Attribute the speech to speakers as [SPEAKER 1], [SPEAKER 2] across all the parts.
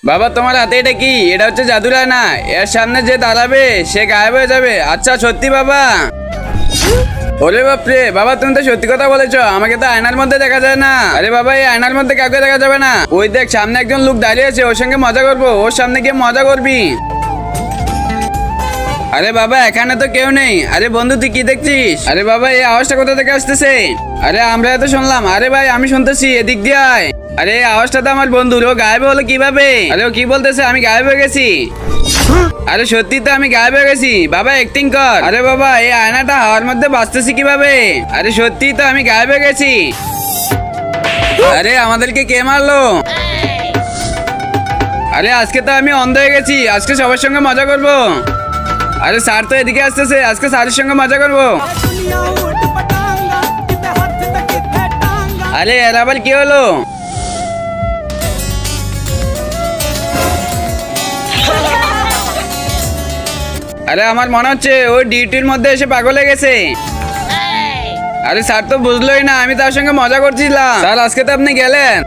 [SPEAKER 1] বাবা তোমার হাতে এটা কি? এটা হচ্ছে জাদুর আয়না। এর সামনে যে দাঁড়াবে সে গায়েব হয়ে যাবে। আচ্ছা সত্যি বাবা? ওরে বাপরে বাবা, তুমি তো সত্যি কথা বলেছো, আমাকে তো আয়নার মধ্যে দেখা যায় না। আরে বাবা, এই আয়নার মধ্যে কাউকে দেখা যাবে না। ওই দেখ সামনে একজন লোক দাঁড়িয়ে আছে, ওর সঙ্গে মজা করবো, ওর সামনে গিয়ে মজা করবি। আরে বাবা এখানে তো কেউ নেই। আরে বন্ধু তুই কি দেখছিস? আরে বাবা এই আওয়াজটা কোথা থেকে আসতেছে? আরে আমরা তো শুনলাম। আরে ভাই আমি শুনতেছি, এদিক দিয়ে আয়। আরে এই আওয়াজটা তো আমার বন্ধু, ও গায়েব হলো কিভাবে? আরে ও কি বলতেছে আমি গায়েব হয়ে গেছি? আরে সত্যি তো আমি গায়েব হয়ে গেছি। বাবা অ্যাক্টিং কর। আরে বাবা এই আয়নাটা হাওয়ার মধ্যে বাঁচতেছি কিভাবে? আরে সত্যি তো আমি গায়েব হয়ে গেছি। আরে আমাদেরকে কে মারলো? আরে আজকে তো আমি অন্ধ হয়ে গেছি, আজকে সবার সঙ্গে মজা করব। আরে স্যার তো এদিকে আসতেছে, আজকে স্যারের সঙ্গে মজা করব। আরে এর আবার কি হলো? আরে আমার মনে হচ্ছে ওই ডিউটির মধ্যে এসে পাগল হয়ে গেছে। আরে স্যার তো বুঝলোই না আমি তার সঙ্গে মজা করছিলাম। স্যার আজকে তো আপনি গেলেন।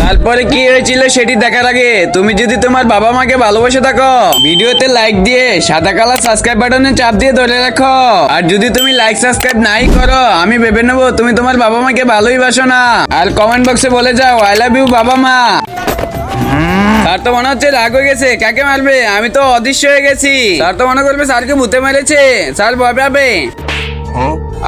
[SPEAKER 1] তারপরে কি হয়েছিল সেটি দেখার আগে তুমি যদি তোমার বাবা মাকে ভালোবাসে থাকো, ভিডিওতে লাইক দিয়ে সাদা কালার সাবস্ক্রাইব বাটনে চাপ দিয়ে ধরে রাখো। আর যদি তুমি লাইক সাবস্ক্রাইব নাই করো, আমি ভেবে নেবো তুমি তোমার বাবা মাকে ভালোই বাসো না। আর কমেন্ট বক্সে বলে যাও আই লাভ ইউ বাবা মা। স্যার তো মনে হচ্ছে রাগ হয়ে গেছে, কাকে মারবে? আমি তো অদৃশ্য হয়ে গেছি। স্যার তো মনে করবে স্যারকে ভূতে মেরেছে, স্যার ভয় পাবে।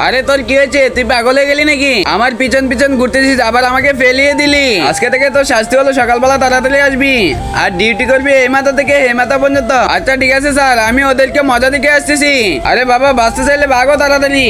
[SPEAKER 1] আরে তোর কি হয়েছে? তুই পাগল হয়ে গেলি নাকি? আমার পিছন পিছন ঘুরতেছিস, আবার আমাকে ফেলিয়ে দিলি। আজকে থেকে তোর শাস্তি হলো সকালবেলা তাড়াতাড়ি আসবি, আর ডিউটি করবি এই মাথা থেকে এই মাথা পর্যন্ত। আচ্ছা ঠিক আছে স্যার, আমি ওদেরকে মজা দিকে আসতেছি। আরে বাবা বাঁচতে চাইলে ভাগো তাড়াতাড়ি।